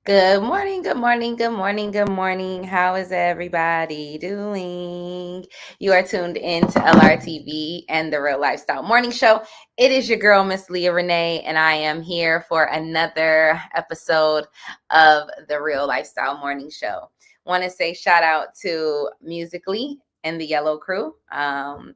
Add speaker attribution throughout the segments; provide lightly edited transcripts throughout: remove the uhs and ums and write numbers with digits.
Speaker 1: Good morning, good morning, good morning, good morning. How is everybody doing? You are tuned in to LRTV and the Real Lifestyle Morning Show. It is your girl, Miss Leah Renee, and I am here for another episode of the Real Lifestyle Morning Show. Want to say shout out to Musically and the Yellow Crew. A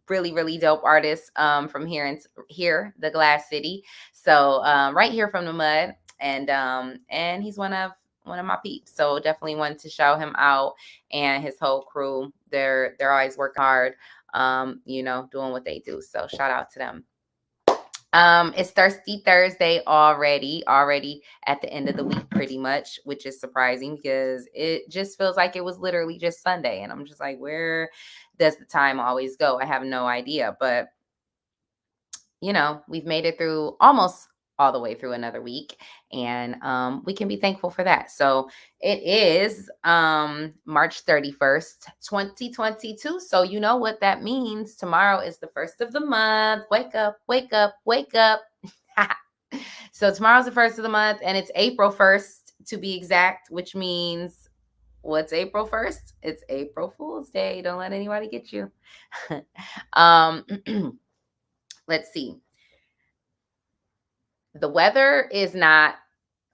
Speaker 1: really dope artist from here, the Glass City. So right here from the mud, and he's one of my peeps. So definitely wanted to shout him out and his whole crew. They're always working hard, doing what they do. So shout out to them. It's Thirsty Thursday already at the end of the week, pretty much, which is surprising because it just feels like it was literally just Sunday, and I'm just like, where does the time always go? I have no idea, but we've made it through almost all the way through another week, and we can be thankful for that. So it is March 31st, 2022. So you know what that means. Tomorrow is the first of the month. Wake up, wake up, wake up. So tomorrow's the first of the month, and it's April 1st to be exact, which means what's April 1st? It's April Fool's Day. Don't let anybody get you. um, let's see. The weather is not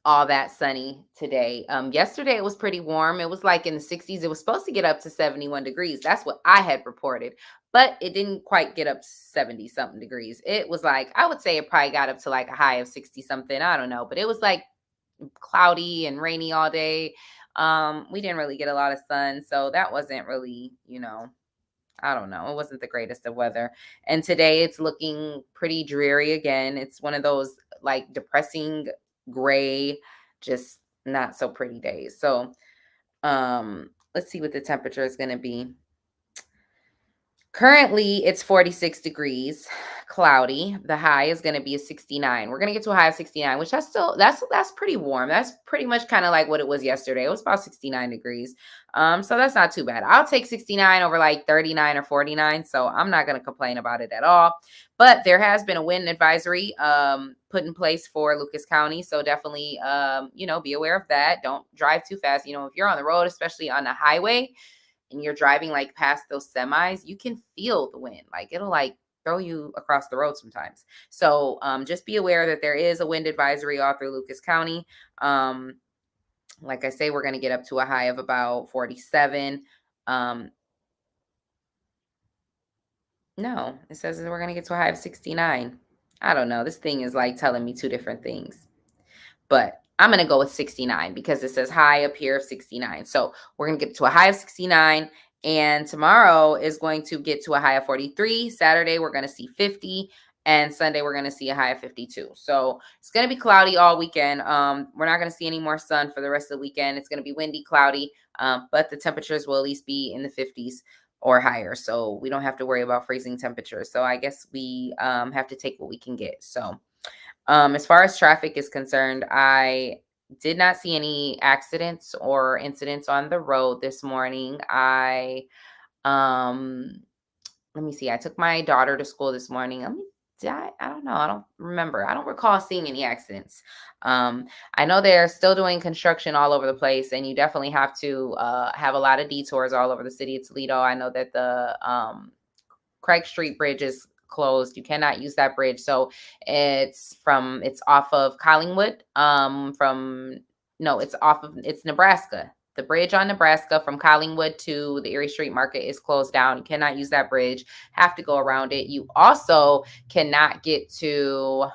Speaker 1: all that sunny today. Yesterday it was pretty warm. It was like in the 60s. It was supposed to get up to 71 degrees. That's what I had reported, but it didn't quite get up to 70 something degrees. It was like, I would say it probably got up to like a high of 60 something. I don't know, but it was like cloudy and rainy all day. We didn't really get a lot of sun, so that wasn't really, I don't know. It wasn't the greatest of weather. And today it's looking pretty dreary again. It's one of those like depressing gray, just not so pretty days. So, let's see what the temperature is going to be. Currently, it's 46 degrees, cloudy. The high is going to be a 69. We're going to get to a high of 69, which that's pretty warm. That's pretty much kind of like what it was yesterday. It was about 69 degrees. So that's not too bad. I'll take 69 over like 39 or 49, so I'm not going to complain about it at all. But there has been a wind advisory put in place for Lucas County, so definitely be aware of that. Don't drive too fast. If you're on the road, especially on the highway, and you're driving like past those semis, you can feel the wind. Like it'll like throw you across the road sometimes. So just be aware that there is a wind advisory all through Lucas County. Like I say, we're going to get up to a high of about 47. No, it says that we're going to get to a high of 69. I don't know. This thing is like telling me two different things. But I'm going to go with 69 because it says high up here of 69. So we're going to get to a high of 69. And tomorrow is going to get to a high of 43. Saturday, we're going to see 50. And Sunday, we're going to see a high of 52. So it's going to be cloudy all weekend. We're not going to see any more sun for the rest of the weekend. It's going to be windy, cloudy, but the temperatures will at least be in the 50s or higher. So we don't have to worry about freezing temperatures. So I guess we have to take what we can get. So as far as traffic is concerned, I did not see any accidents or incidents on the road this morning. Um, Let me see. I took my daughter to school this morning. I don't know. I don't remember. I don't recall seeing any accidents. I know they're still doing construction all over the place, and you definitely have to have a lot of detours all over the city of Toledo. I know that the Craig Street Bridge is closed. You cannot use that bridge. So it's off of Collingwood. It's Nebraska. The bridge on Nebraska from Collingwood to the Erie Street Market is closed down. You cannot use that bridge. Have to go around it. You also cannot get to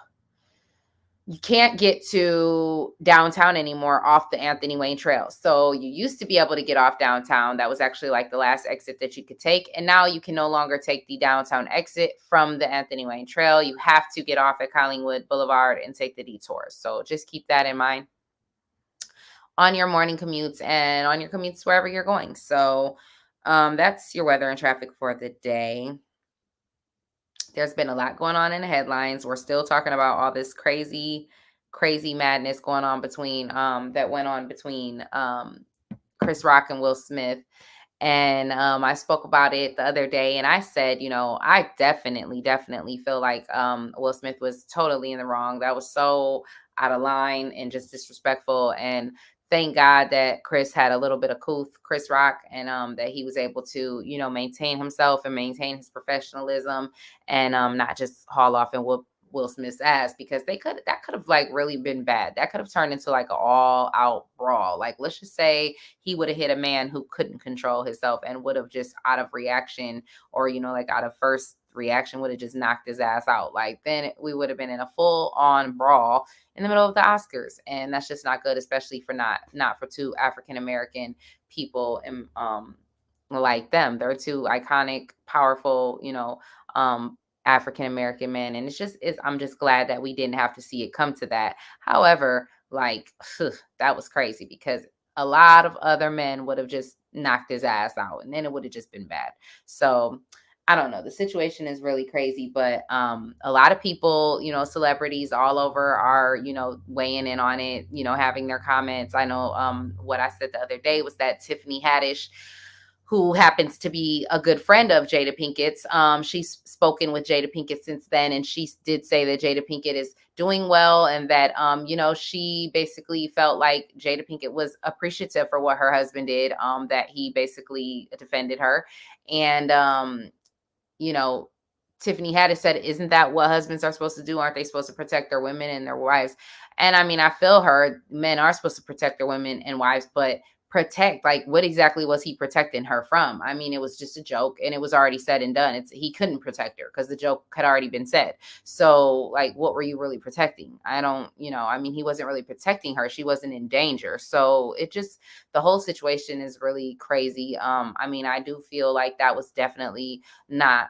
Speaker 1: you can't get to downtown anymore off the Anthony Wayne Trail. So you used to be able to get off downtown. That was actually like the last exit that you could take. And now you can no longer take the downtown exit from the Anthony Wayne Trail. You have to get off at Collingwood Boulevard and take the detours. So just keep that in mind on your morning commutes and on your commutes wherever you're going. So that's your weather and traffic for the day. There's been a lot going on in the headlines. We're still talking about all this crazy madness going on between that went on between Chris Rock and Will Smith. And I spoke about it the other day, and I said, I definitely feel like Will Smith was totally in the wrong. That was so out of line and just disrespectful. And thank God that Chris had a little bit of Chris Rock, and that he was able to, maintain himself and maintain his professionalism, and not just haul off and whoop Will Smith's ass, because that could have like really been bad. That could have turned into like an all out brawl. Like, let's just say he would have hit a man who couldn't control himself and would have just out of reaction, or like out of first reaction, would have just knocked his ass out. Like, then we would have been in a full on brawl in the middle of the Oscars, and that's just not good, especially for not for two African American people, and like them. They're two iconic, powerful, African American men, and I'm just glad that we didn't have to see it come to that. However, like, that was crazy, because a lot of other men would have just knocked his ass out, and then it would have just been bad. So I don't know. The situation is really crazy, but a lot of people, celebrities all over are, weighing in on it, having their comments. I know what I said the other day was that Tiffany Haddish, who happens to be a good friend of Jada Pinkett's, she's spoken with Jada Pinkett since then, and she did say that Jada Pinkett is doing well, and that she basically felt like Jada Pinkett was appreciative for what her husband did, that he basically defended her. And Tiffany Haddish said, isn't that what husbands are supposed to do? Aren't they supposed to protect their women and their wives? And I mean, I feel her. Men are supposed to protect their women and wives, but protect, like, what exactly was he protecting her from? I mean, it was just a joke, and it was already said and done. He couldn't protect her because the joke had already been said. So, like, what were you really protecting? I don't, I mean, he wasn't really protecting her. She wasn't in danger. So the whole situation is really crazy. I mean, I do feel like that was definitely not,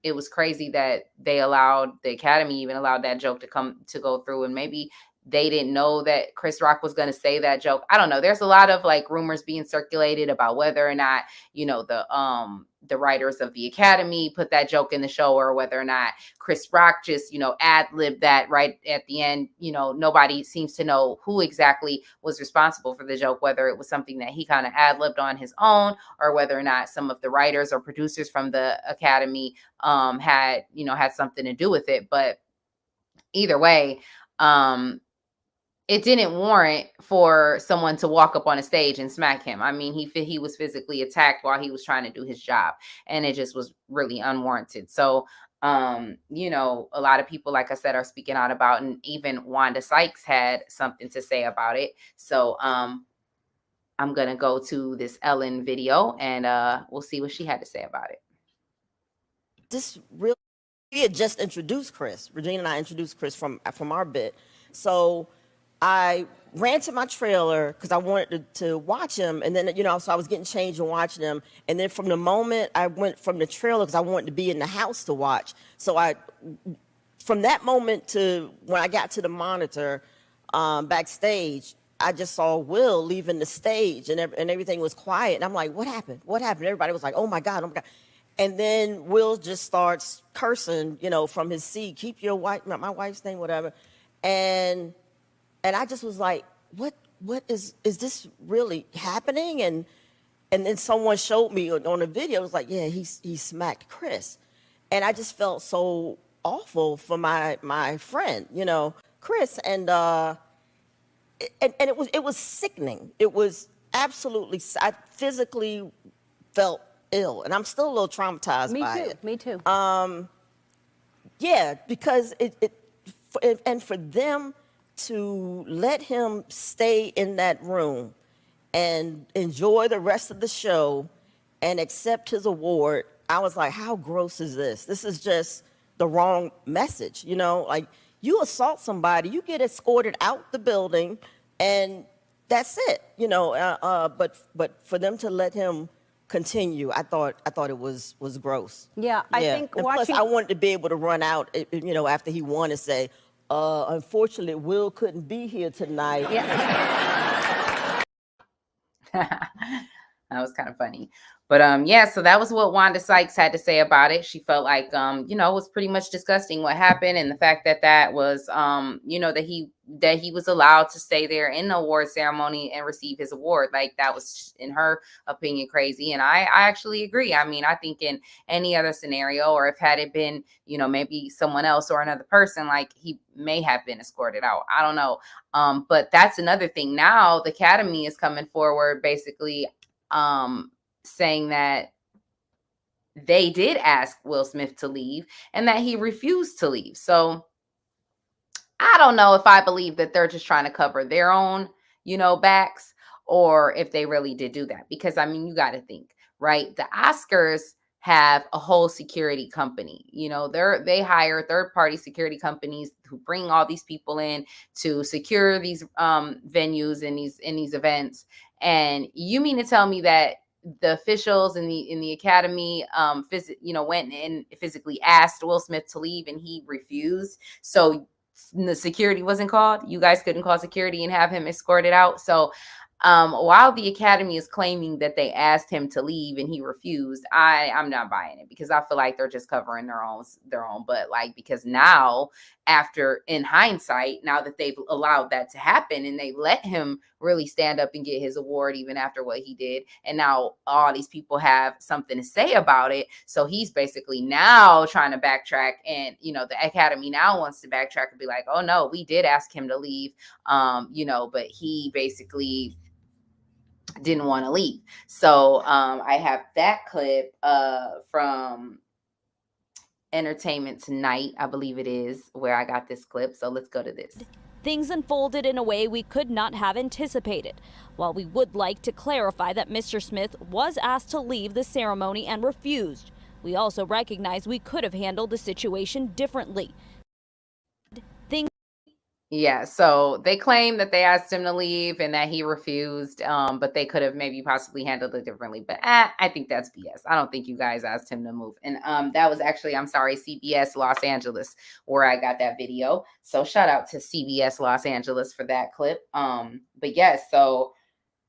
Speaker 1: it was crazy that the Academy even allowed that joke to go through, and maybe they didn't know that Chris Rock was going to say that joke. I don't know. There's a lot of like rumors being circulated about whether or not, the writers of the Academy put that joke in the show, or whether or not Chris Rock just, ad-libbed that right at the end. Nobody seems to know who exactly was responsible for the joke, whether it was something that he kind of ad-libbed on his own, or whether or not some of the writers or producers from the Academy had something to do with it. But either way, it didn't warrant for someone to walk up on a stage and smack him. I mean, he was physically attacked while he was trying to do his job, and it just was really unwarranted. So, a lot of people, like I said, are speaking out about, and even Wanda Sykes had something to say about it. So, I'm going to go to this Ellen video, and we'll see what she had to say about it.
Speaker 2: We had just introduced Chris. Regina and I introduced Chris from our bit. So I ran to my trailer because I wanted to watch him. And then, so I was getting changed and watching him. And then from the moment I went from the trailer, because I wanted to be in the house to watch. So from that moment to when I got to the monitor backstage, I just saw Will leaving the stage, and everything was quiet. And I'm like, what happened? What happened? Everybody was like, oh my God, oh my God. And then Will just starts cursing, from his seat, keep your wife, my wife's name, whatever. And I just was like, what is this really happening? And then someone showed me on a video, it was like, yeah, he smacked Chris. And I just felt so awful for my friend, Chris. And it was sickening. It was absolutely, I physically felt ill, and I'm still a little traumatized by it.
Speaker 3: Me too.
Speaker 2: Yeah, because and for them to let him stay in that room and enjoy the rest of the show and accept his award, I was like, how gross is this? This is just the wrong message, like, you assault somebody, you get escorted out the building, and that's it, but for them to let him continue, I thought it was gross.
Speaker 3: Yeah, I think
Speaker 2: and
Speaker 3: watching.
Speaker 2: Plus, I wanted to be able to run out, after he won, and say, unfortunately, Will couldn't be here tonight.
Speaker 3: Yeah.
Speaker 1: That was kind of funny. But yeah, so that was what Wanda Sykes had to say about it. She felt like it was pretty much disgusting what happened, and the fact that that was that he was allowed to stay there in the award ceremony and receive his award. Like, that was, in her opinion, crazy. And I actually agree. I mean, I think in any other scenario, or if had it been, maybe someone else or another person, like, he may have been escorted out. I don't know. But that's another thing. Now the Academy is coming forward, basically saying that they did ask Will Smith to leave and that he refused to leave. So I don't know if I believe that they're just trying to cover their own, backs, or if they really did do that. Because, I mean, you got to think, right? The Oscars have a whole security company. They hire third party security companies who bring all these people in to secure these venues and these events. And you mean to tell me that the officials in the Academy went and physically asked Will Smith to leave and he refused? So the security wasn't called. You guys couldn't call security and have him escorted out. So while the Academy is claiming that they asked him to leave and he refused, I'm not buying it, because I feel like they're just covering their own butt. Like, because now, after, in hindsight, now that they've allowed that to happen and they let him really stand up and get his award even after what he did, and now all these people have something to say about it, so he's basically now trying to backtrack, and the Academy now wants to backtrack and be like, oh no, we did ask him to leave, but he basically didn't want to leave. So I have that clip from Entertainment Tonight, I believe it is, where I got this clip. So let's go to this.
Speaker 3: Things unfolded in a way we could not have anticipated. While we would like to clarify that Mr. Smith was asked to leave the ceremony and refused, we also recognize we could have handled the situation differently.
Speaker 1: Yeah, so they claim that they asked him to leave and that he refused, but they could have maybe possibly handled it differently. But I think that's BS. I don't think you guys asked him to move. And that was actually, I'm sorry, CBS Los Angeles, where I got that video. So shout out to CBS Los Angeles for that clip. But yes, so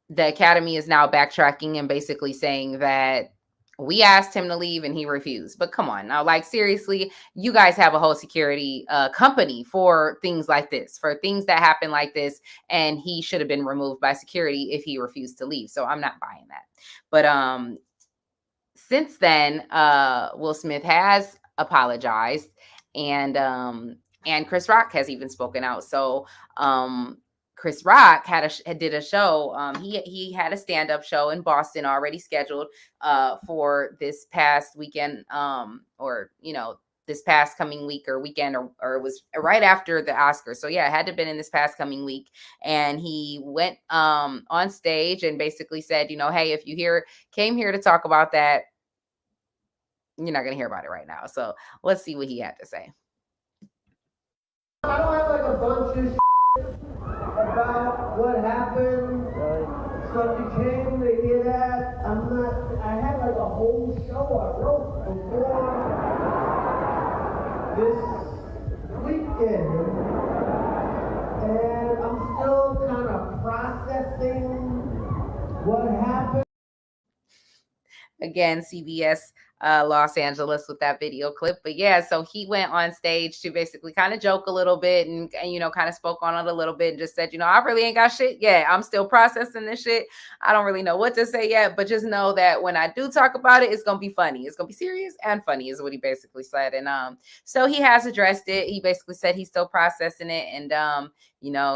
Speaker 1: the Academy is now backtracking and basically saying that we asked him to leave and he refused. But come on now, like, seriously, you guys have a whole security company for things like this, for things that happen like this, and he should have been removed by security if he refused to leave. So I'm not buying that. But since then, Will Smith has apologized, and Chris Rock has even spoken out. So Chris Rock did a show. He had a stand-up show in Boston already scheduled for this past weekend, or this past coming week or weekend, or it was right after the Oscars. So yeah, it had to have been in this past coming week. And he went on stage and basically said, hey, if you came here to talk about that, you're not gonna hear about it right now. So let's see what he had to say.
Speaker 4: I don't have like a bunch of about what happened. So if you came to hear that, I had like a whole show I wrote before this weekend. And I'm still kind of processing what happened.
Speaker 1: Again, CBS Los Angeles with that video clip. But yeah, so he went on stage to basically kind of joke a little bit and kind of spoke on it a little bit and just said, I really ain't got shit yet. I'm still processing this shit. I don't really know what to say yet, but just know that when I do talk about it, it's going to be funny. It's going to be serious and funny is what he basically said. And so he has addressed it. He basically said he's still processing it. And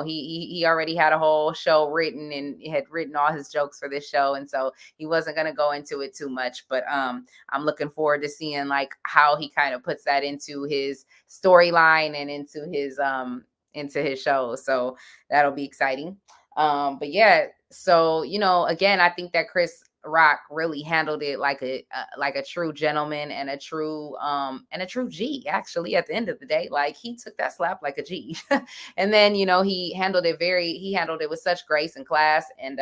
Speaker 1: he already had a whole show written and had written all his jokes for this show. And so he wasn't going to go into it too much, but I'm looking forward to seeing like how he kind of puts that into his storyline and into his show. So that'll be exciting. But yeah, so again, I think that Chris Rock really handled it like a true gentleman and a true G. Actually, at the end of the day, like, he took that slap like a G. And then he handled it with such grace and class, and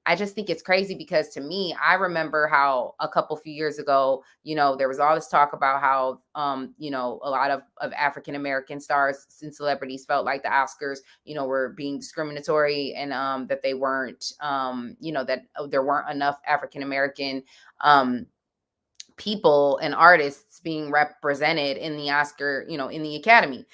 Speaker 1: I just think it's crazy because to me, I remember how a couple few years ago, there was all this talk about how, a lot of African American stars and celebrities felt like the Oscars, were being discriminatory, and that they weren't, that there weren't enough African American um, people and artists being represented in the Oscar, in the Academy.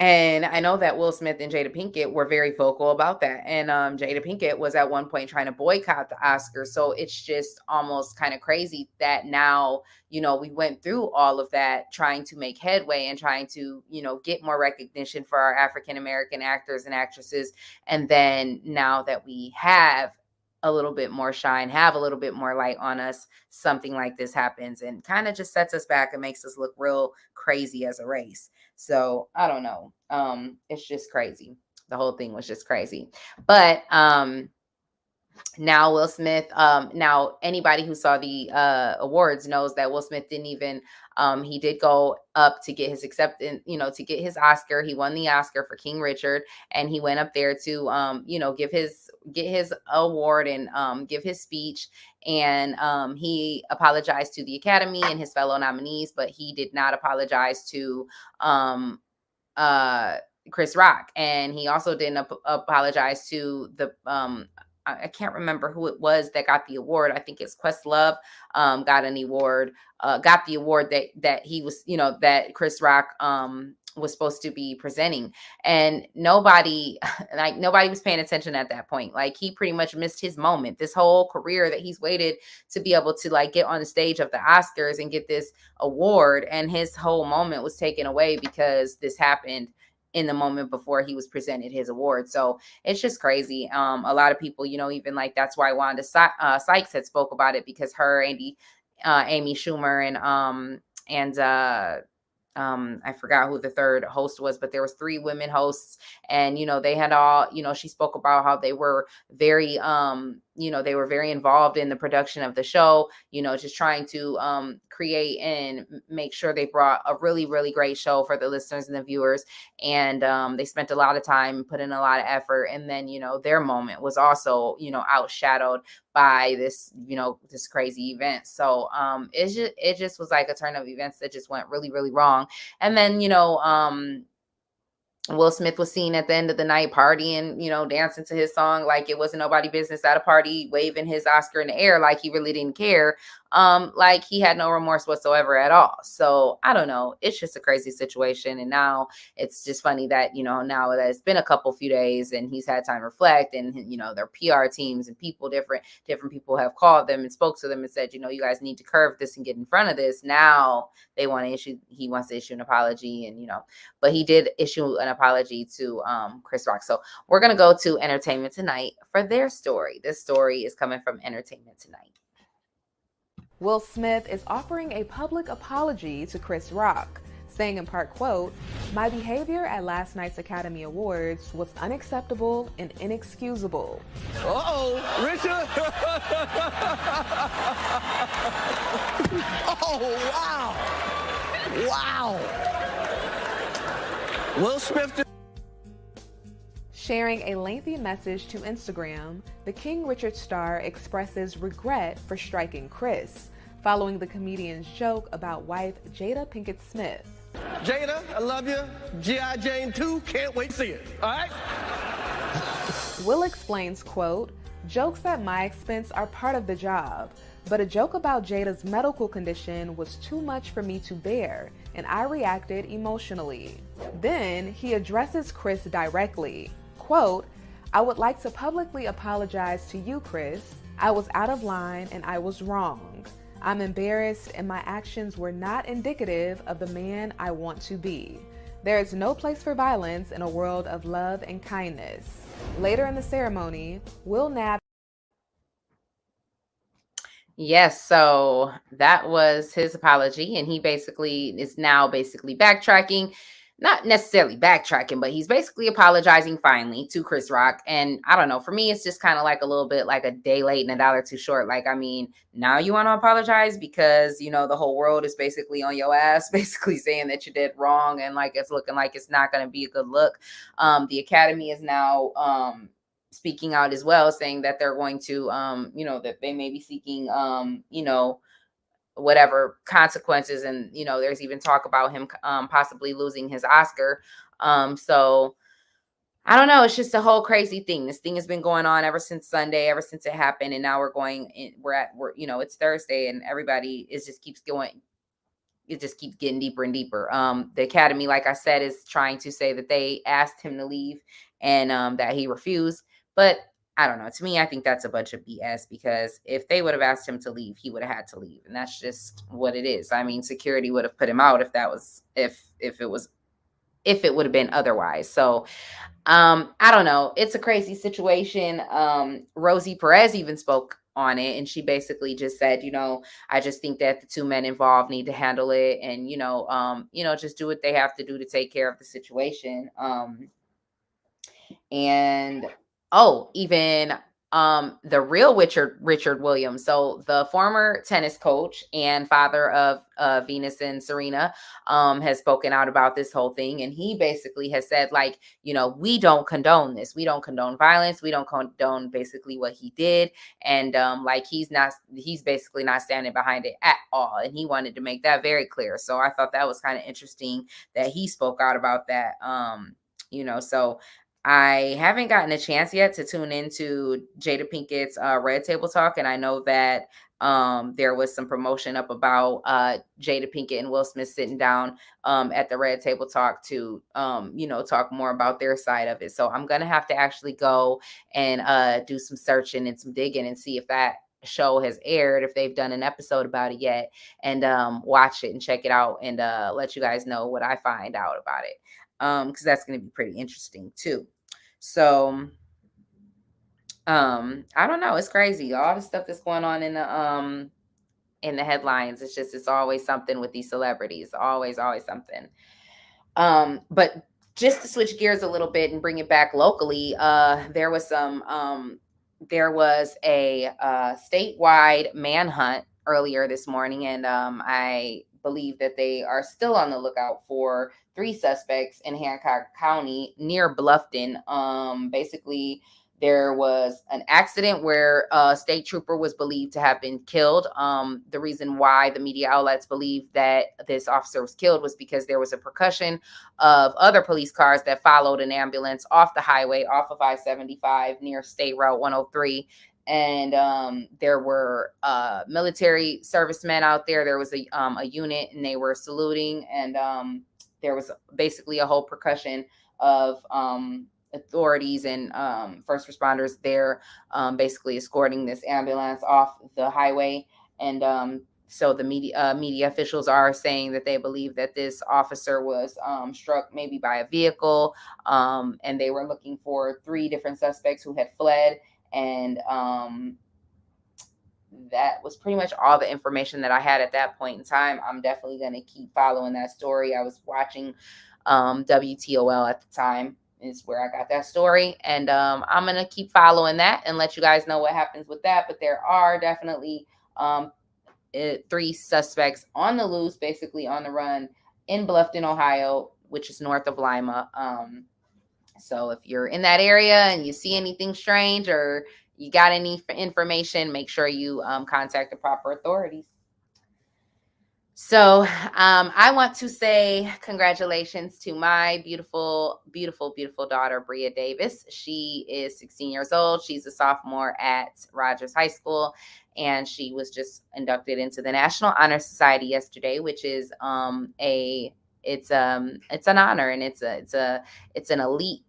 Speaker 1: And I know that Will Smith and Jada Pinkett were very vocal about that. And Jada Pinkett was at one point trying to boycott the Oscars. So it's just almost kind of crazy that now, we went through all of that trying to make headway and trying to, get more recognition for our African American actors and actresses. And then now that we have a little bit more shine, have a little bit more light on us, something like this happens and kind of just sets us back and makes us look real crazy as a race. So I don't know. It's just crazy. The whole thing was just crazy. But now Will Smith, now anybody who saw the awards knows that Will Smith didn't even he did go up to get his acceptance, to get his Oscar. He won the Oscar for King Richard, and he went up there to get his award and give his speech. And he apologized to the Academy and his fellow nominees, but he did not apologize to Chris Rock. And he also didn't apologize to the I can't remember who it was that got the award. I think it's Questlove got the award that he was, that Chris Rock was supposed to be presenting. And nobody was paying attention at that point. Like, he pretty much missed his moment. This whole career that he's waited to be able to like get on the stage of the Oscars and get this award, and his whole moment was taken away because this happened in the moment before he was presented his award. So it's just crazy. A lot of people, even like, that's why Wanda Sykes had spoke about it, because her, Amy Schumer, and I forgot who the third host was, but there was 3 women hosts, and they had all, she spoke about how they were very they were very involved in the production of the show, just trying to create and make sure they brought a really, really great show for the listeners and the viewers. And they spent a lot of time, put in a lot of effort, and then their moment was also outshadowed by this this crazy event. So it just was like a turn of events that just went really, really wrong. And then Will Smith was seen at the end of the night partying, dancing to his song like it wasn't nobody business at a party, waving his Oscar in the air like he really didn't care. Like he had no remorse whatsoever at all. So I don't know. It's just a crazy situation. And now it's just funny that, now that it's been a few days and he's had time to reflect, and, their PR teams and people, different people have called them and spoke to them and said, you guys need to curve this and get in front of this. Now he wants to issue an apology, and, but he did issue an apology to Chris Rock. So we're going to go to Entertainment Tonight for their story. This story is coming from Entertainment Tonight.
Speaker 5: Will Smith is offering a public apology to Chris Rock, saying in part, quote, "My behavior at last night's Academy Awards was unacceptable and inexcusable."
Speaker 4: Uh-oh, Richard! Oh, wow! Wow! Will Smith...
Speaker 5: Sharing a lengthy message to Instagram, the King Richard star expresses regret for striking Chris, following the comedian's joke about wife Jada Pinkett Smith.
Speaker 4: Jada, I love you. G.I. Jane 2, can't wait to see it. All right?
Speaker 5: Will explains, quote, "Jokes at my expense are part of the job, but a joke about Jada's medical condition was too much for me to bear, and I reacted emotionally." Then he addresses Chris directly. Quote, "I would like to publicly apologize to you, Chris. I was out of line and I was wrong. I'm embarrassed and my actions were not indicative of the man I want to be. There is no place for violence in a world of love and kindness." Later in the ceremony, Will nabbed.
Speaker 1: Yes, so that was his apology, and he is now backtracking. Not necessarily backtracking, but he's basically apologizing finally to Chris Rock. And I don't know, for me, it's just kind of like a little bit like a day late and a dollar too short. Like, I mean, now you want to apologize because, the whole world is basically on your ass, basically saying that you did wrong, and like it's looking like it's not going to be a good look. The Academy is now speaking out as well, saying that they're going to, that they may be seeking, whatever consequences. And, there's even talk about him possibly losing his Oscar. So I don't know. It's just a whole crazy thing. This thing has been going on ever since Sunday, ever since it happened. And now it's Thursday and everybody is just keeps going. It just keeps getting deeper and deeper. The Academy, like I said, is trying to say that they asked him to leave and that he refused. But I don't know. To me, I think that's a bunch of BS, because if they would have asked him to leave, he would have had to leave. And that's just what it is. I mean, security would have put him out if it would have been otherwise. So I don't know. It's a crazy situation. Rosie Perez even spoke on it, and she basically just said, I just think that the two men involved need to handle it, and just do what they have to do to take care of the situation. And even the real Richard Williams, so the former tennis coach and father of Venus and Serena, has spoken out about this whole thing, and he basically has said, like, we don't condone this, we don't condone violence, we don't condone basically what he did, and like he's basically not standing behind it at all, and he wanted to make that very clear. So I thought that was kind of interesting that he spoke out about that. So I haven't gotten a chance yet to tune into Jada Pinkett's Red Table Talk, and I know that there was some promotion up about Jada Pinkett and Will Smith sitting down at the Red Table Talk to talk more about their side of it. So I'm gonna have to actually go and do some searching and some digging and see if that show has aired, if they've done an episode about it yet, and watch it and check it out, and let you guys know what I find out about it. Because that's going to be pretty interesting too. So, I don't know. It's crazy. All the stuff that's going on in the headlines. It's always something with these celebrities. Always, always something. But just to switch gears a little bit and bring it back locally, there was a statewide manhunt earlier this morning, and I believe that they are still on the lookout for 3 suspects in Hancock County near Bluffton. Basically, there was an accident where a state trooper was believed to have been killed. The reason why the media outlets believe that this officer was killed was because there was a percussion of other police cars that followed an ambulance off the highway, off of I-75 near State Route 103. And there were military servicemen out there. There was a unit, and they were saluting, and there was basically a whole percussion of authorities and first responders there, basically escorting this ambulance off the highway. And so the media officials are saying that they believe that this officer was struck maybe by a vehicle, and they were looking for 3 different suspects who had fled. And that was pretty much all the information that I had at that point in time. I'm definitely going to keep following that story. I was watching WTOL at the time, is where I got that story. And I'm going to keep following that and let you guys know what happens with that. But there are definitely 3 suspects on the loose, basically on the run in Bluffton, Ohio, which is north of Lima. So if you're in that area and you see anything strange or you got any information, make sure you contact the proper authorities. So I want to say congratulations to my beautiful, beautiful, beautiful daughter, Bria Davis. She is 16 years old. She's a sophomore at Rogers High School, and she was just inducted into the National Honor Society yesterday, which is it's an honor, and it's an elite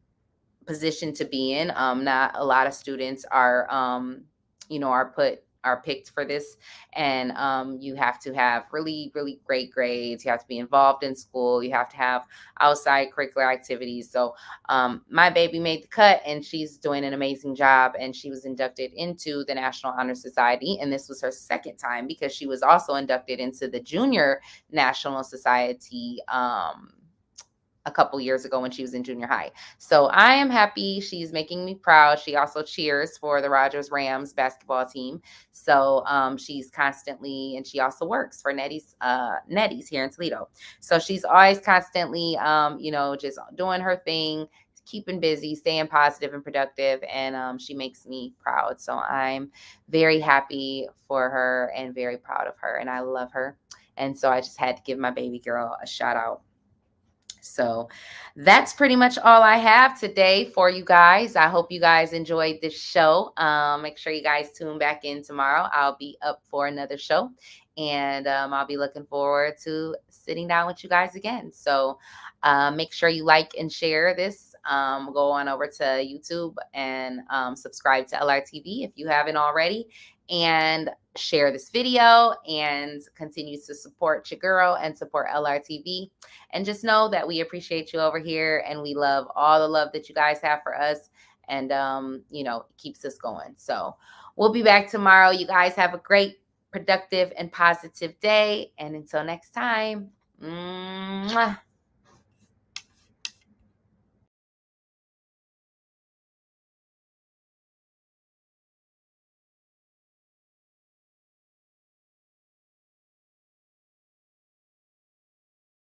Speaker 1: position to be in. Not a lot of students are picked for this, and you have to have really, really great grades. You have to be involved in school. You have to have outside curricular activities. So my baby made the cut, and she's doing an amazing job, and she was inducted into the National Honor Society, and this was her second time, because she was also inducted into the Junior National Society a couple years ago when she was in junior high. So I am happy. She's making me proud. She also cheers for the Rogers Rams basketball team. So she's constantly, and she also works for Nettie's here in Toledo. So she's always constantly, just doing her thing, keeping busy, staying positive and productive, and she makes me proud. So I'm very happy for her and very proud of her, and I love her. And so I just had to give my baby girl a shout out. So that's pretty much all I have today for you guys. I hope you guys enjoyed this show. Make sure you guys tune back in tomorrow. I'll be up for another show, and I'll be looking forward to sitting down with you guys again. So make sure you like and share this. Go on over to YouTube and subscribe to LRTV if you haven't already, and share this video and continue to support your girl and support LRTV. And just know that we appreciate you over here, and we love all the love that you guys have for us. And, it keeps us going. So we'll be back tomorrow. You guys have a great, productive, and positive day. And until next time, mwah.